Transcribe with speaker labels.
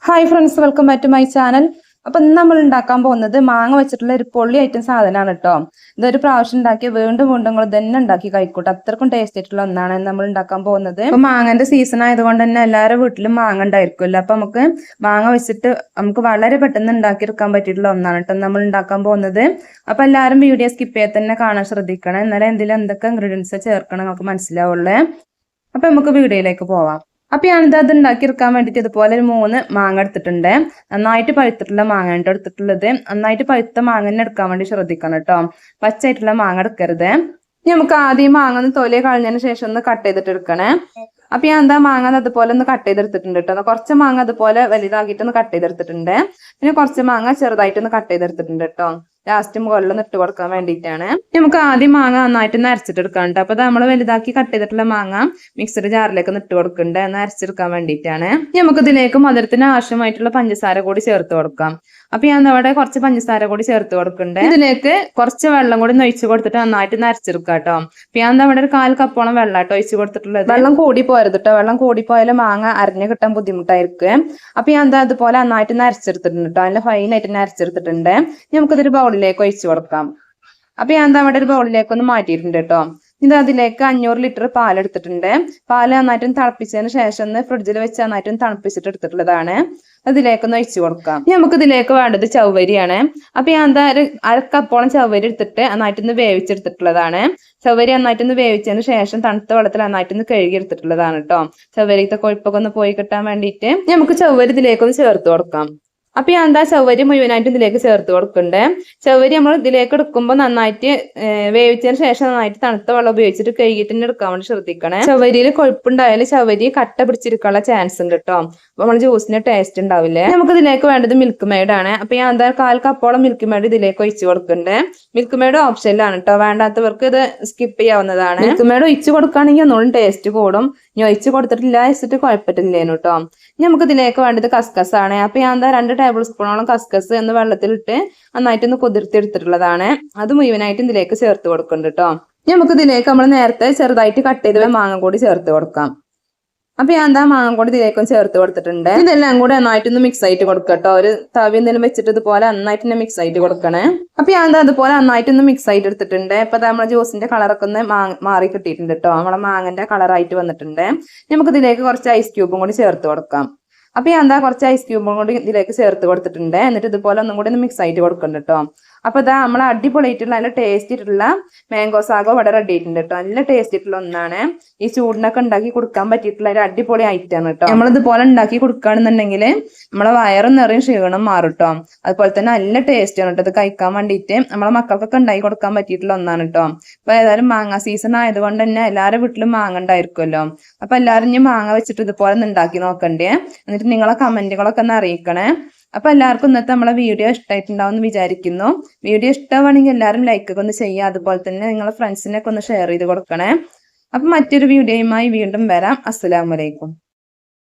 Speaker 1: Hi friends, welcome back to my channel. അപ്പൊ ഇന്ന് നമ്മൾ ഉണ്ടാക്കാൻ പോകുന്നത് മാങ്ങ വെച്ചിട്ടുള്ള ഒരു പൊള്ളി ഐറ്റം സാധനമാണ് കേട്ടോ. ഇതൊരു പ്രാവശ്യം ഉണ്ടാക്കി വീണ്ടും വീണ്ടും നിങ്ങൾ തന്നെ ഉണ്ടാക്കി കഴിക്കൂട്ടോ. അത്രക്കും ടേസ്റ്റ് ആയിട്ടുള്ള ഒന്നാണ് നമ്മൾ ഉണ്ടാക്കാൻ പോകുന്നത്. അപ്പൊ മാങ്ങന്റെ സീസൺ ആയതുകൊണ്ട് തന്നെ എല്ലാവരുടെ വീട്ടിലും മാങ്ങ ഉണ്ടായിരിക്കുമല്ലോ. അപ്പൊ നമുക്ക് മാങ്ങ വെച്ചിട്ട് നമുക്ക് വളരെ പെട്ടെന്ന് ഉണ്ടാക്കിയെടുക്കാൻ പറ്റിയിട്ടുള്ള ഒന്നാണ് കേട്ടോ നമ്മൾ ഉണ്ടാക്കാൻ പോകുന്നത്. അപ്പൊ എല്ലാവരും വീഡിയോ സ്കിപ്പ് ചെയ്യാൻ തന്നെ കാണാൻ ശ്രദ്ധിക്കണം. എന്നാലും എന്തെങ്കിലും എന്തൊക്കെ ഇൻഗ്രീഡിയൻസ് ചേർക്കണം നമുക്ക് മനസ്സിലാവുള്ളേ. അപ്പൊ നമുക്ക് വീഡിയോയിലേക്ക് പോവാം. അപ്പൊ ഞാനിത് അത് ഉണ്ടാക്കിയെടുക്കാൻ വേണ്ടിയിട്ട് ഇതുപോലെ ഒരു 3 മാങ്ങ എടുത്തിട്ടുണ്ട്. നന്നായിട്ട് പഴുത്തിട്ടുള്ള മാങ്ങ എടുത്തിട്ടുള്ളത്. നന്നായിട്ട് പഴുത്ത മാങ്ങ തന്നെ എടുക്കാൻ വേണ്ടി ശ്രദ്ധിക്കണം കേട്ടോ. പച്ചയായിട്ടുള്ള മാങ്ങ എടുക്കരുത്. നമുക്ക് ആദ്യം മാങ്ങ ഒന്ന് തൊലി കളഞ്ഞതിന് ശേഷം ഒന്ന് കട്ട് ചെയ്തിട്ട് എടുക്കണേ. അപ്പൊ ഞാൻ മാങ്ങ അതുപോലെ ഒന്ന് കട്ട് ചെയ്തെടുത്തിട്ടുണ്ട് കേട്ടോ. കുറച്ച് മാങ്ങ അതുപോലെ വലുതാക്കിയിട്ട് ഒന്ന് കട്ട് ചെയ്തെടുത്തിട്ടുണ്ട്. പിന്നെ കുറച്ച് മാങ്ങ ചെറുതായിട്ട് ഒന്ന് കട്ട് ചെയ്തെടുത്തിട്ടുണ്ട് കേട്ടോ. ലാസ്റ്റ് മുകളിലൊന്ന് ഇട്ട് കൊടുക്കാൻ വേണ്ടിയിട്ടാണ്. നമുക്ക് ആദ്യം മാങ്ങ നന്നായിട്ട് ഒന്ന് അരച്ചിട്ടെടുക്കാൻ കേട്ടോ. അപ്പൊ നമ്മൾ വലുതാക്കി കട്ട് ചെയ്തിട്ടുള്ള മാങ്ങ മിക്സഡ് ജാറിലേക്ക് ഒന്ന് ഇട്ട് കൊടുക്കണ്ടേ, ഒന്ന് അരച്ചെടുക്കാൻ വേണ്ടിയിട്ടാണ്. നമുക്ക് ഇതിലേക്ക് മധുരത്തിന് ആവശ്യമായിട്ടുള്ള പഞ്ചസാര കൂടി ചേർത്ത് കൊടുക്കാം. അപ്പൊ ഞാൻ അവിടെ കുറച്ച് പഞ്ചസാര കൂടി ചേർത്ത് കൊടുക്കണ്ടേ. ഇതിലേക്ക് കുറച്ച് വെള്ളം കൂടി ഒഴിച്ചു കൊടുത്തിട്ട് നന്നായിട്ട് നരച്ചെടുക്കാം കേട്ടോ. അപ്പൊ ഞാൻ അവിടെ ഒരു 1/4 കപ്പോളം വെള്ളമായിട്ട് ഒഴിച്ചു കൊടുത്തിട്ടുള്ളത്. വെള്ളം കൂടി പോരുത് കേട്ടോ. വെള്ളം കൂടി പോയാലും മാങ്ങ അരിഞ്ഞു കിട്ടാൻ ബുദ്ധിമുട്ടായിരിക്കും. അപ്പൊ ഞാൻ അതുപോലെ നന്നായിട്ട് നരച്ചെടുത്തിട്ടുണ്ട് കേട്ടോ. നല്ല ഫൈനായിട്ട് നരച്ചെടുത്തിട്ടുണ്ട്. നമുക്കിതൊരു ബൗളിലേക്ക് ഒഴിച്ചു കൊടുക്കാം. അപ്പൊ ഞാൻ അവിടെ ഒരു ബൗളിലേക്ക് ഒന്ന് മാറ്റിയിട്ടുണ്ട് കേട്ടോ. ഇത് അതിലേക്ക് 500 ലിറ്റർ പാലെടുത്തിട്ടുണ്ട്. പാല് നന്നായിട്ടും തിളപ്പിച്ചതിന് ശേഷം ഒന്ന് ഫ്രിഡ്ജിൽ വെച്ച് നന്നായിട്ടും തണുപ്പിച്ചിട്ട് എടുത്തിട്ടുള്ളതാണ്. അതിലേക്കൊന്ന് ഒഴിച്ചു കൊടുക്കാം. നമുക്ക് ഇതിലേക്ക് വേണ്ടത് ചവ്വരിയാണ്. അപ്പൊ ഞാൻ ഒരു 1/2 കപ്പോളം ചവ്വരി എടുത്തിട്ട് നന്നായിട്ടൊന്ന് വേവിച്ചെടുത്തിട്ടുള്ളതാണ്. ചവ്വരി നന്നായിട്ടൊന്ന് വേവിച്ചതിന് ശേഷം തണുത്ത വെള്ളത്തിൽ നന്നായിട്ടൊന്ന് കഴുകി എടുത്തിട്ടുള്ളതാണ് കേട്ടോ. ചവ്വരിത്തെ കൊഴുപ്പൊക്കെ ഒന്ന് പോയി കിട്ടാൻ വേണ്ടിയിട്ട് നമുക്ക് ചവ്വരി ഇതിലേക്കൊന്ന് ചേർത്ത് കൊടുക്കാം. അപ്പൊ ഞാൻ ചവ്വരി മുഴുവനായിട്ട് ഇതിലേക്ക് ചേർത്ത് കൊടുക്കണ്ടേ. ചവ്വരി നമ്മൾ ഇതിലേക്ക് എടുക്കുമ്പോൾ നന്നായിട്ട് വേവിച്ചതിന് ശേഷം നന്നായിട്ട് തണുത്ത വെള്ളം ഉപയോഗിച്ചിട്ട് കഴുകിയിട്ട് തന്നെ എടുക്കാൻ വേണ്ടി ശ്രദ്ധിക്കണേ. ചവ്വരിയിൽ കൊഴുപ്പുണ്ടായാലും ചവ്വരി കട്ട പിടിച്ചിരിക്കാനുള്ള ചാൻസ് ഉണ്ട് കേട്ടോ. അപ്പൊ നമ്മൾ ജ്യൂസിന് ടേസ്റ്റ് ഉണ്ടാവില്ലേ. നമുക്ക് ഇതിലേക്ക് വേണ്ടത് മിൽക്ക് മെയ്ഡ് ആണ്. അപ്പൊ ഞാൻ 1/4 കപ്പോളം മിൽക്ക് മെയ്ഡ് ഇതിലേക്ക് ഒഴിച്ചു കൊടുക്കണ്ടേ. മിൽക്ക് മെയ്ഡ് ഓപ്ഷനിലാണ് കേട്ടോ. വേണ്ടാത്തവർക്ക് ഇത് സ്കിപ്പ് ചെയ്യാവുന്നതാണ്. മിൽക്ക് മെയ്ഡ് ഒഴിച്ചു കൊടുക്കുകയാണെങ്കിൽ ഒന്നുകൂടി ടേസ്റ്റ് കൂടും. ഇനി ഒഴിച്ചു കൊടുത്തിട്ടില്ല വെച്ചിട്ട് കുഴപ്പമില്ലേനു കേട്ടോ. നമുക്ക് ഇതിലേക്ക് വേണ്ടത് കസ്കസ് ആണ്. അപ്പൊ ഞാൻ 2 ടേബിൾ സ്പൂണോളം കസ്കസ് എന്ന് വെള്ളത്തിലിട്ട് നന്നായിട്ടൊന്ന് കുതിർത്തി എടുത്തിട്ടുള്ളതാണ്. അത് മുഴുവനായിട്ട് ഇതിലേക്ക് ചേർത്ത് കൊടുക്കുന്നുണ്ട് കേട്ടോ. നമുക്ക് ഇതിലേക്ക് നമ്മൾ നേരത്തെ ചെറുതായിട്ട് കട്ട് ചെയ്ത് മാങ്ങ കൂടി ചേർത്ത് കൊടുക്കാം. അപ്പൊ ഞാൻ മാങ്ങ കൂടി ഇതിലേക്കും ചേർത്ത് കൊടുത്തിട്ടുണ്ട്. ഇതെല്ലാം കൂടി നന്നായിട്ടൊന്ന് മിക്സ് ആയിട്ട് കൊടുക്കട്ടോ. ഒരു തവി എന്തെങ്കിലും വെച്ചിട്ട് ഇതുപോലെ നന്നായിട്ട് തന്നെ മിക്സ് ആയിട്ട് കൊടുക്കണേ. അപ്പൊ ഞാൻ അതുപോലെ നന്നായിട്ടൊന്ന് മിക്സ് ആയിട്ട് എടുത്തിട്ടുണ്ട്. ഇപ്പൊ നമ്മളെ ജ്യൂസിന്റെ കളറൊക്കെ ഒന്ന് മാറി കിട്ടിയിട്ടുണ്ട് കേട്ടോ. നമ്മളെ മാങ്ങന്റെ കളറായിട്ട് വന്നിട്ടുണ്ട്. നമുക്ക് ഇതിലേക്ക് കുറച്ച് ഐസ് ക്യൂബും കൂടി ചേർത്ത് കൊടുക്കാം. അപ്പൊ ഞാൻ കുറച്ച് ഐസ് ക്യൂബും കൂടി ഇതിലേക്ക് ചേർത്ത് കൊടുത്തിട്ടുണ്ട്. എന്നിട്ട് ഇതുപോലെ ഒന്നും കൂടി ഒന്ന് മിക്സ് ആയിട്ട് കൊടുക്കുന്നുണ്ട് കേട്ടോ. അപ്പൊ നമ്മൾ അടിപൊളിയായിട്ടുള്ള നല്ല ടേസ്റ്റ് ആയിട്ടുള്ള മാംഗോ സാഗോ ഇവിടെ റെഡി ആയിട്ടുണ്ട് കേട്ടോ. നല്ല ടേസ്റ്റ് ആയിട്ടുള്ള ഒന്നാണ്. ഈ ചൂടിനൊക്കെ ഉണ്ടാക്കി കൊടുക്കാൻ പറ്റിയിട്ടുള്ള ഒരു അടിപൊളി ഐറ്റം ആണ് കേട്ടോ. നമ്മളിതുപോലെ ഉണ്ടാക്കി കൊടുക്കുകയാണെന്നുണ്ടെങ്കിൽ നമ്മളെ വയറും നിറയും ക്ഷീണം മാറും കേട്ടോ. അതുപോലെ തന്നെ നല്ല ടേസ്റ്റ് ആണ് കേട്ടോ. ഇത് കഴിക്കാൻ വേണ്ടിയിട്ട് നമ്മളെ മക്കൾക്കൊക്കെ ഉണ്ടാക്കി കൊടുക്കാൻ പറ്റിയിട്ടുള്ള ഒന്നാണ് കേട്ടോ. അപ്പൊ ഏതായാലും മാങ്ങ സീസൺ ആയതുകൊണ്ട് തന്നെ എല്ലാവരുടെ വീട്ടിലും മാങ്ങ ഉണ്ടായിരിക്കുമല്ലോ. അപ്പൊ എല്ലാവരും ഇനി മാങ്ങ വെച്ചിട്ട് ഇതുപോലെ ഒന്ന് ഉണ്ടാക്കി നോക്കണ്ടേ. എന്നിട്ട് നിങ്ങളെ കമന്റുകളൊക്കെ ഒന്ന് അറിയിക്കണേ. അപ്പൊ എല്ലാവർക്കും ഇന്നത്തെ നമ്മളെ വീഡിയോ ഇഷ്ടമായിട്ടുണ്ടാവും എന്ന് വിചാരിക്കുന്നു. വീഡിയോ ഇഷ്ടമാണെങ്കിൽ എല്ലാവരും ലൈക്ക് ഒന്ന് ചെയ്യുക. അതുപോലെ തന്നെ നിങ്ങളെ ഫ്രണ്ട്സിനൊക്കെ ഒന്ന് ഷെയർ ചെയ്ത് കൊടുക്കണേ. അപ്പൊ മറ്റൊരു വീഡിയോയുമായി വീണ്ടും വരാം. അസ്സലാമു അലൈക്കും.